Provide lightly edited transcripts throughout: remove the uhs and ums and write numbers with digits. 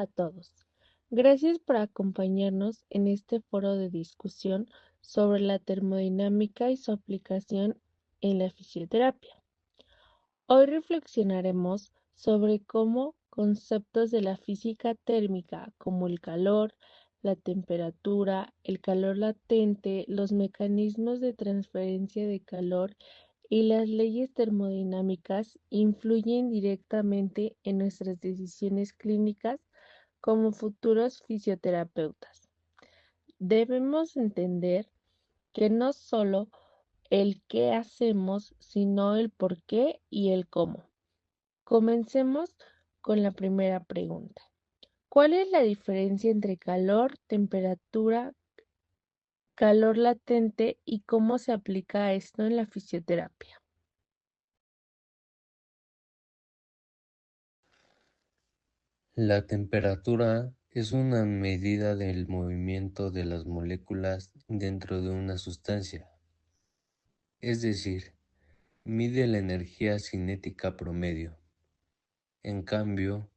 a todos. Gracias por acompañarnos en este foro de discusión sobre la termodinámica y su aplicación en la fisioterapia. Hoy reflexionaremos sobre cómo conceptos de la física térmica como el calor, la temperatura, el calor latente, los mecanismos de transferencia de calor y las leyes termodinámicas influyen directamente en nuestras decisiones clínicas como futuros fisioterapeutas. Debemos entender que no solo el qué hacemos, sino el por qué y el cómo. Comencemos con la primera pregunta. ¿Cuál es la diferencia entre calor, temperatura, calor latente y cómo se aplica esto en la fisioterapia? La temperatura es una medida del movimiento de las moléculas dentro de una sustancia, es decir, mide la energía cinética promedio. En cambio,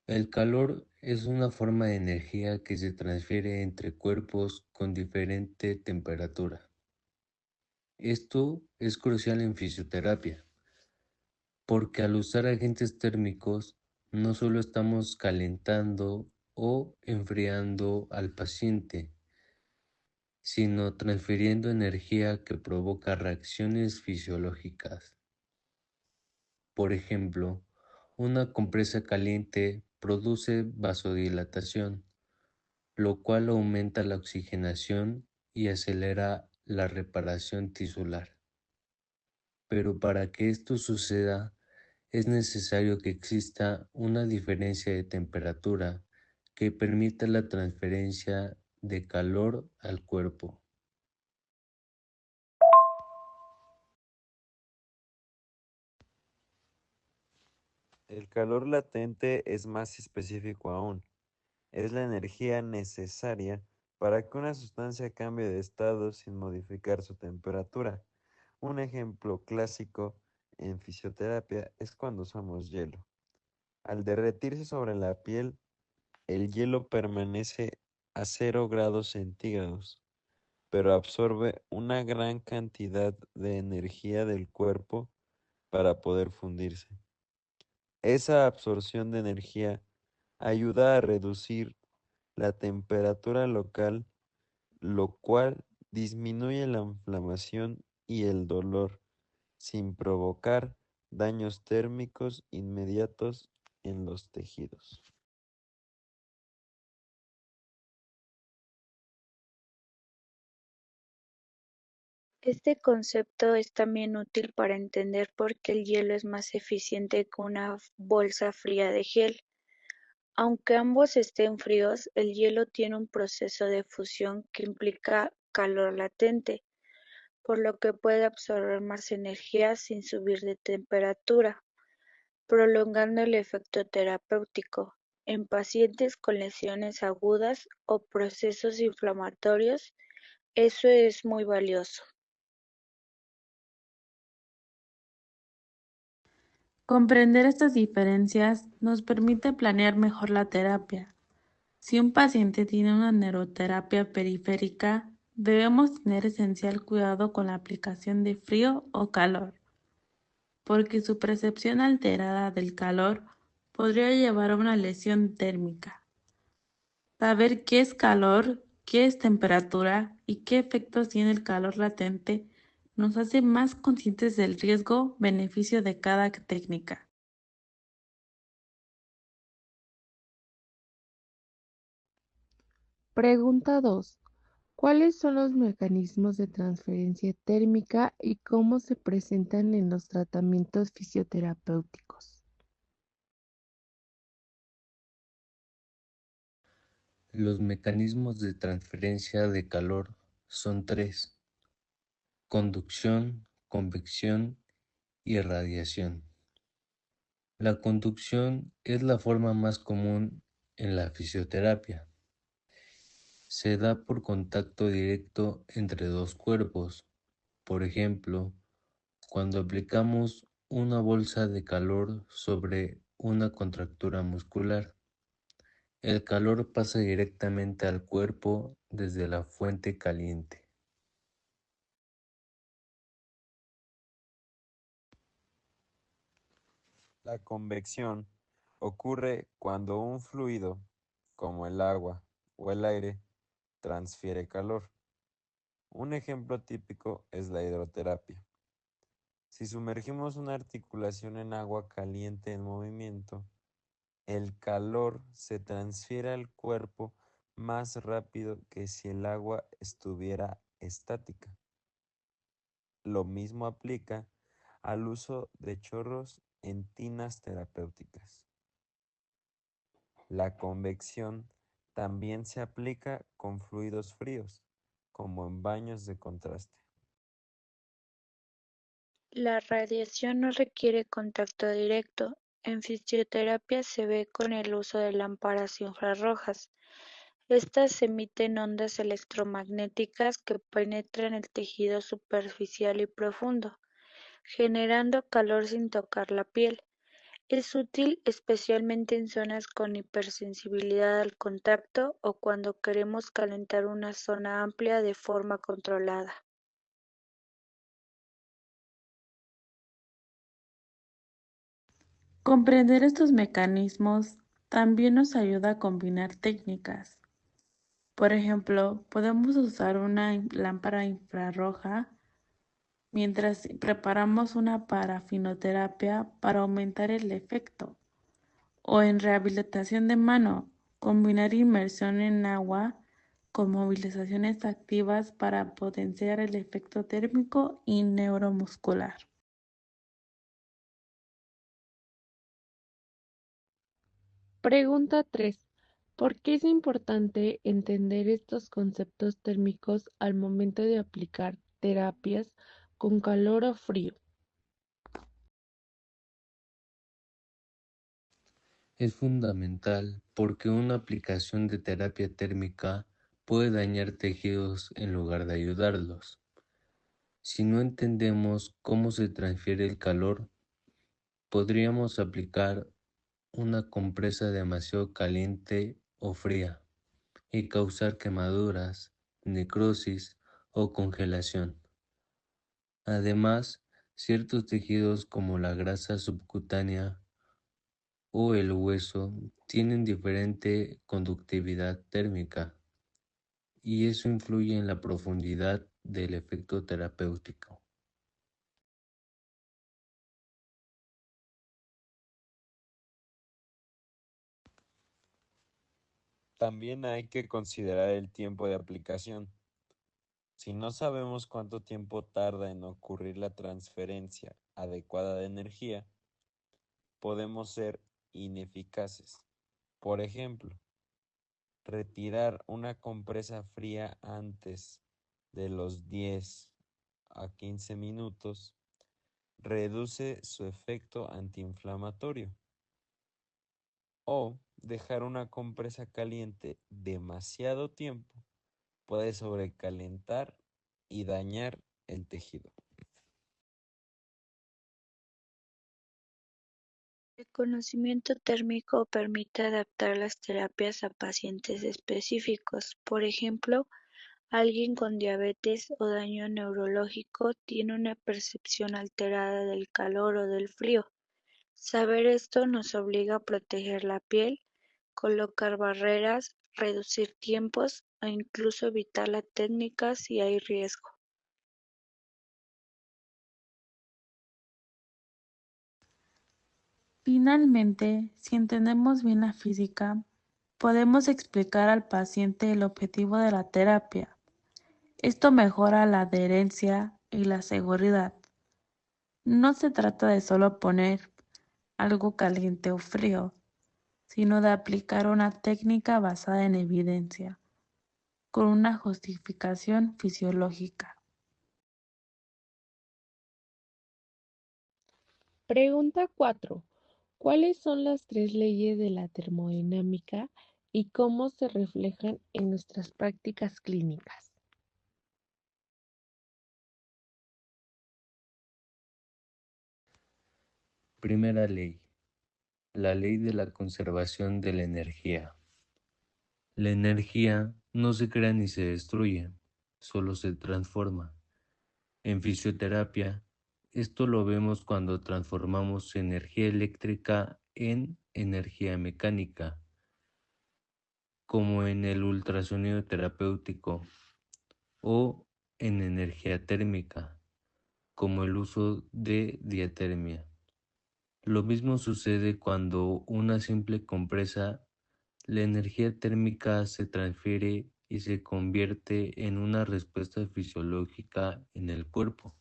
el calor es una forma de energía que se transfiere entre cuerpos con diferente temperatura. Esto es crucial en fisioterapia, porque al usar agentes térmicos no solo estamos calentando o enfriando al paciente, sino transfiriendo energía que provoca reacciones fisiológicas. Por ejemplo, una compresa caliente produce vasodilatación, lo cual aumenta la oxigenación y acelera la reparación tisular. Pero para que esto suceda, es necesario que exista una diferencia de temperatura que permita la transferencia de calor al cuerpo. El calor latente es más específico aún. Es la energía necesaria para que una sustancia cambie de estado sin modificar su temperatura. Un ejemplo clásico en fisioterapia es cuando usamos hielo. Al derretirse sobre la piel, el hielo permanece a 0 °C, pero absorbe una gran cantidad de energía del cuerpo para poder fundirse. Esa absorción de energía ayuda a reducir la temperatura local, lo cual disminuye la inflamación y el dolor sin provocar daños térmicos inmediatos en los tejidos. Este concepto es también útil para entender por qué el hielo es más eficiente que una bolsa fría de gel. Aunque ambos estén fríos, el hielo tiene un proceso de fusión que implica calor latente, por lo que puede absorber más energía sin subir de temperatura, prolongando el efecto terapéutico. En pacientes con lesiones agudas o procesos inflamatorios, eso es muy valioso. Comprender estas diferencias nos permite planear mejor la terapia. Si un paciente tiene una neuroterapia periférica, debemos tener esencial cuidado con la aplicación de frío o calor, porque su percepción alterada del calor podría llevar a una lesión térmica. Saber qué es calor, qué es temperatura y qué efectos tiene el calor latente nos hace más conscientes del riesgo-beneficio de cada técnica. Pregunta 2. ¿Cuáles son los mecanismos de transferencia térmica y cómo se presentan en los tratamientos fisioterapéuticos? Los mecanismos de transferencia de calor son tres: conducción, convección y radiación. La conducción es la forma más común en la fisioterapia. Se da por contacto directo entre dos cuerpos. Por ejemplo, cuando aplicamos una bolsa de calor sobre una contractura muscular. El calor pasa directamente al cuerpo desde la fuente caliente. La convección ocurre cuando un fluido, como el agua o el aire, transfiere calor. Un ejemplo típico es la hidroterapia. Si sumergimos una articulación en agua caliente en movimiento, el calor se transfiere al cuerpo más rápido que si el agua estuviera estática. Lo mismo aplica al uso de chorros en tinas terapéuticas. La convección también se aplica con fluidos fríos, como en baños de contraste. La radiación no requiere contacto directo. En fisioterapia se ve con el uso de lámparas infrarrojas. Estas emiten ondas electromagnéticas que penetran el tejido superficial y profundo, generando calor sin tocar la piel. Es útil especialmente en zonas con hipersensibilidad al contacto o cuando queremos calentar una zona amplia de forma controlada. Comprender estos mecanismos también nos ayuda a combinar técnicas. Por ejemplo, podemos usar una lámpara infrarroja mientras preparamos una parafinoterapia para aumentar el efecto. O en rehabilitación de mano, combinar inmersión en agua con movilizaciones activas para potenciar el efecto térmico y neuromuscular. Pregunta 3. ¿Por qué es importante entender estos conceptos térmicos al momento de aplicar terapias con calor o frío? Es fundamental porque una aplicación de terapia térmica puede dañar tejidos en lugar de ayudarlos. Si no entendemos cómo se transfiere el calor, podríamos aplicar una compresa demasiado caliente o fría y causar quemaduras, necrosis o congelación. Además, ciertos tejidos como la grasa subcutánea o el hueso tienen diferente conductividad térmica y eso influye en la profundidad del efecto terapéutico. También hay que considerar el tiempo de aplicación. Si no sabemos cuánto tiempo tarda en ocurrir la transferencia adecuada de energía, podemos ser ineficaces. Por ejemplo, retirar una compresa fría antes de los 10 a 15 minutos reduce su efecto antiinflamatorio. O dejar una compresa caliente demasiado tiempo puede sobrecalentar y dañar el tejido. El conocimiento térmico permite adaptar las terapias a pacientes específicos. Por ejemplo, alguien con diabetes o daño neurológico tiene una percepción alterada del calor o del frío. Saber esto nos obliga a proteger la piel, colocar barreras, reducir tiempos e incluso evitar la técnica si hay riesgo. Finalmente, si entendemos bien la física, podemos explicar al paciente el objetivo de la terapia. Esto mejora la adherencia y la seguridad. No se trata de solo poner algo caliente o frío, sino de aplicar una técnica basada en evidencia, con una justificación fisiológica. Pregunta 4. ¿Cuáles son las tres leyes de la termodinámica y cómo se reflejan en nuestras prácticas clínicas? Primera ley, la ley de la conservación de la energía. La energía no se crea ni se destruye, solo se transforma. En fisioterapia, esto lo vemos cuando transformamos energía eléctrica en energía mecánica, como en el ultrasonido terapéutico, o en energía térmica, como el uso de diatermia. Lo mismo sucede cuando una simple compresa, la energía térmica se transfiere y se convierte en una respuesta fisiológica en el cuerpo.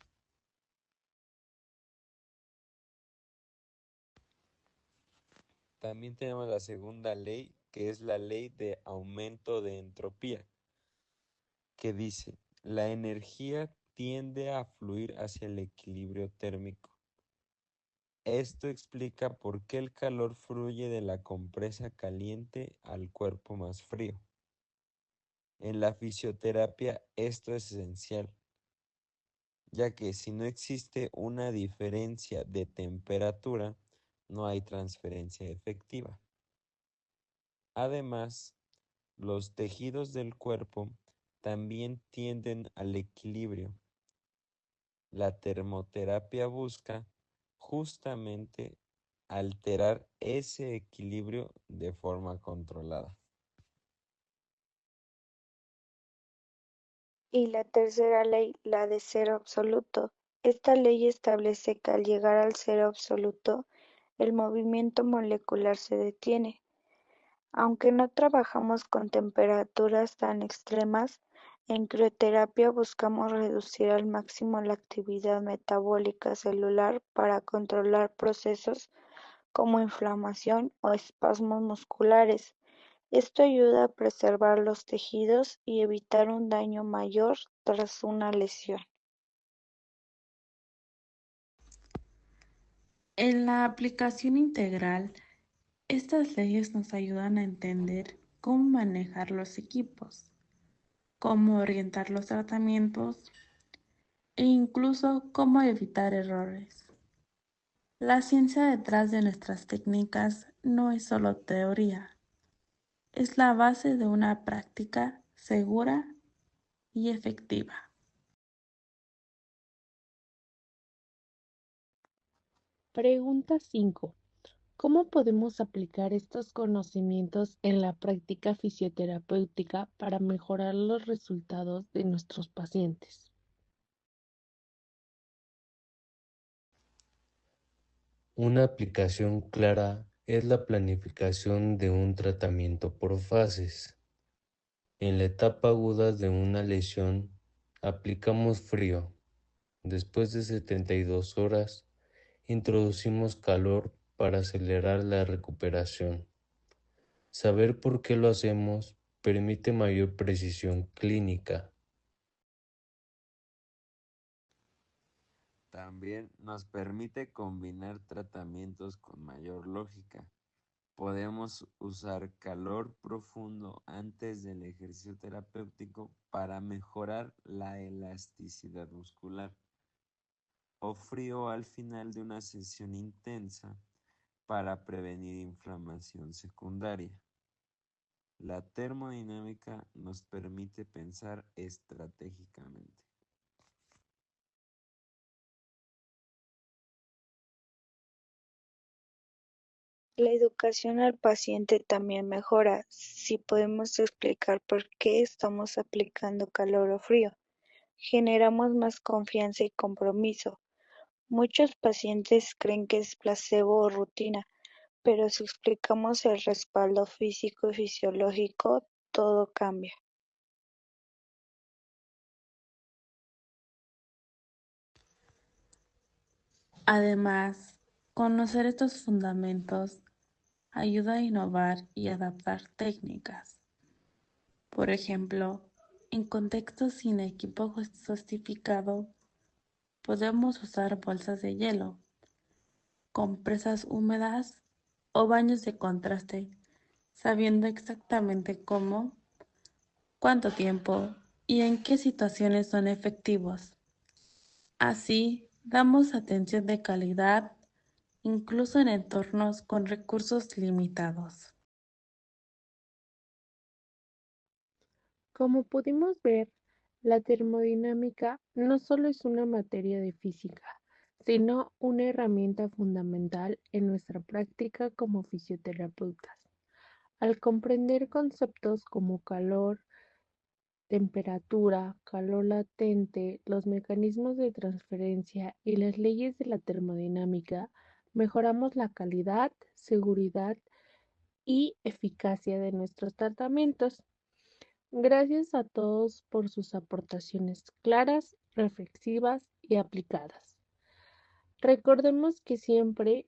También tenemos la segunda ley, que es la ley de aumento de entropía, que dice, la energía tiende a fluir hacia el equilibrio térmico. Esto explica por qué el calor fluye de la compresa caliente al cuerpo más frío. En la fisioterapia esto es esencial, ya que si no existe una diferencia de temperatura, no hay transferencia efectiva. Además, los tejidos del cuerpo también tienden al equilibrio. La termoterapia busca justamente alterar ese equilibrio de forma controlada. Y la tercera ley, la de cero absoluto. Esta ley establece que al llegar al cero absoluto, el movimiento molecular se detiene. Aunque no trabajamos con temperaturas tan extremas, en crioterapia buscamos reducir al máximo la actividad metabólica celular para controlar procesos como inflamación o espasmos musculares. Esto ayuda a preservar los tejidos y evitar un daño mayor tras una lesión. En la aplicación integral, estas leyes nos ayudan a entender cómo manejar los equipos, cómo orientar los tratamientos e incluso cómo evitar errores. La ciencia detrás de nuestras técnicas no es solo teoría, es la base de una práctica segura y efectiva. Pregunta 5. ¿Cómo podemos aplicar estos conocimientos en la práctica fisioterapéutica para mejorar los resultados de nuestros pacientes? Una aplicación clara es la planificación de un tratamiento por fases. En la etapa aguda de una lesión, aplicamos frío. Después de 72 horas, introducimos calor para acelerar la recuperación. Saber por qué lo hacemos permite mayor precisión clínica. También nos permite combinar tratamientos con mayor lógica. Podemos usar calor profundo antes del ejercicio terapéutico para mejorar la elasticidad muscular, o frío al final de una sesión intensa para prevenir inflamación secundaria. La termodinámica nos permite pensar estratégicamente. La educación al paciente también mejora si podemos explicar por qué estamos aplicando calor o frío. Generamos más confianza y compromiso. Muchos pacientes creen que es placebo o rutina, pero si explicamos el respaldo físico y fisiológico, todo cambia. Además, conocer estos fundamentos ayuda a innovar y adaptar técnicas. Por ejemplo, en contextos sin equipo justificado, podemos usar bolsas de hielo, compresas húmedas o baños de contraste, sabiendo exactamente cómo, cuánto tiempo y en qué situaciones son efectivos. Así, damos atención de calidad incluso en entornos con recursos limitados. Como pudimos ver, la termodinámica no solo es una materia de física, sino una herramienta fundamental en nuestra práctica como fisioterapeutas. Al comprender conceptos como calor, temperatura, calor latente, los mecanismos de transferencia y las leyes de la termodinámica, mejoramos la calidad, seguridad y eficacia de nuestros tratamientos. Gracias a todos por sus aportaciones claras, reflexivas y aplicadas. Recordemos que siempre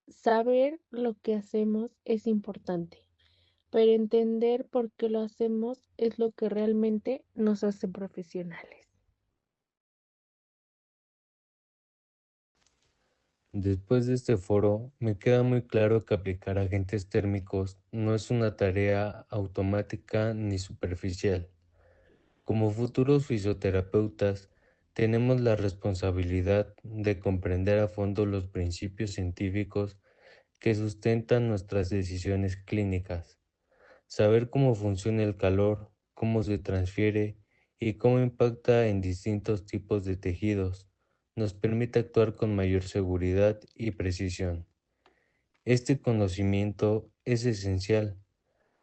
saber lo que hacemos es importante, pero entender por qué lo hacemos es lo que realmente nos hace profesionales. Después de este foro, me queda muy claro que aplicar agentes térmicos no es una tarea automática ni superficial. Como futuros fisioterapeutas, tenemos la responsabilidad de comprender a fondo los principios científicos que sustentan nuestras decisiones clínicas, saber cómo funciona el calor, cómo se transfiere y cómo impacta en distintos tipos de tejidos, nos permite actuar con mayor seguridad y precisión. Este conocimiento es esencial,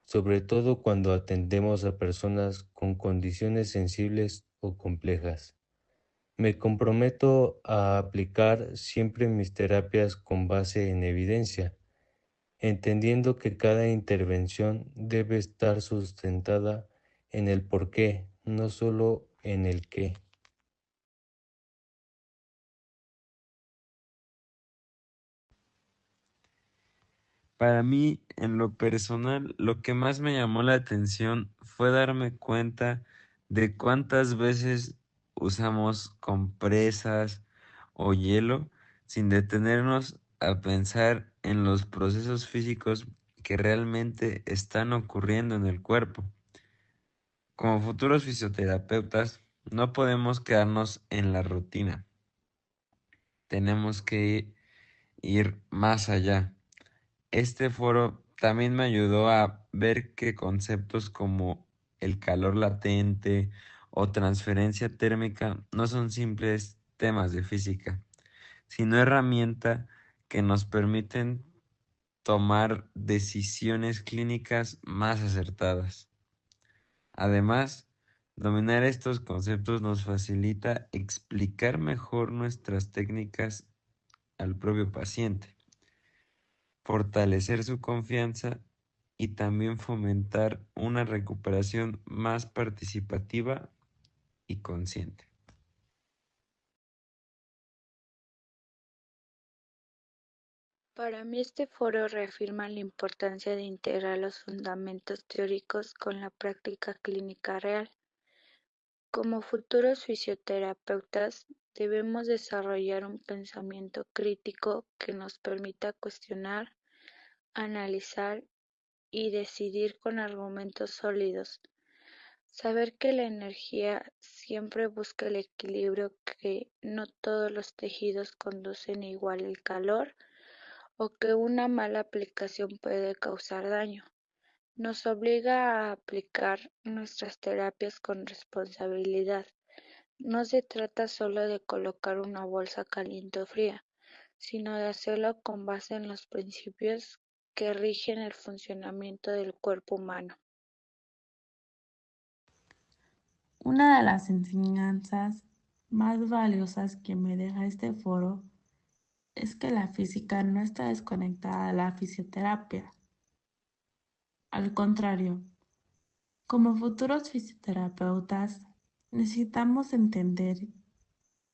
sobre todo cuando atendemos a personas con condiciones sensibles o complejas. Me comprometo a aplicar siempre mis terapias con base en evidencia, entendiendo que cada intervención debe estar sustentada en el por qué, no solo en el qué. Para mí, en lo personal, lo que más me llamó la atención fue darme cuenta de cuántas veces usamos compresas o hielo sin detenernos a pensar en los procesos físicos que realmente están ocurriendo en el cuerpo. Como futuros fisioterapeutas, no podemos quedarnos en la rutina. Tenemos que ir más allá. Este foro también me ayudó a ver que conceptos como el calor latente o transferencia térmica no son simples temas de física, sino herramientas que nos permiten tomar decisiones clínicas más acertadas. Además, dominar estos conceptos nos facilita explicar mejor nuestras técnicas al propio paciente, fortalecer su confianza y también fomentar una recuperación más participativa y consciente. Para mí este foro reafirma la importancia de integrar los fundamentos teóricos con la práctica clínica real. Como futuros fisioterapeutas, debemos desarrollar un pensamiento crítico que nos permita cuestionar, analizar y decidir con argumentos sólidos. Saber que la energía siempre busca el equilibrio, que no todos los tejidos conducen igual el calor o que una mala aplicación puede causar daño. Nos obliga a aplicar nuestras terapias con responsabilidad. No se trata solo de colocar una bolsa caliente o fría, sino de hacerlo con base en los principios que rigen el funcionamiento del cuerpo humano. Una de las enseñanzas más valiosas que me deja este foro es que la física no está desconectada de la fisioterapia. Al contrario, como futuros fisioterapeutas, necesitamos entender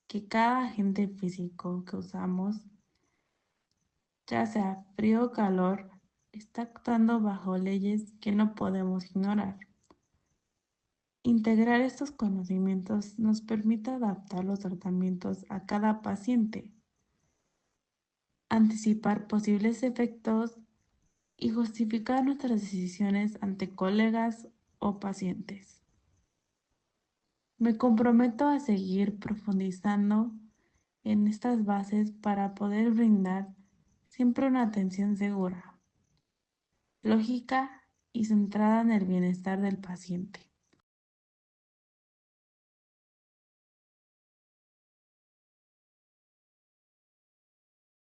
que cada agente físico que usamos, ya sea frío o calor, está actuando bajo leyes que no podemos ignorar. Integrar estos conocimientos nos permite adaptar los tratamientos a cada paciente, anticipar posibles efectos y justificar nuestras decisiones ante colegas o pacientes. Me comprometo a seguir profundizando en estas bases para poder brindar siempre una atención segura, lógica y centrada en el bienestar del paciente.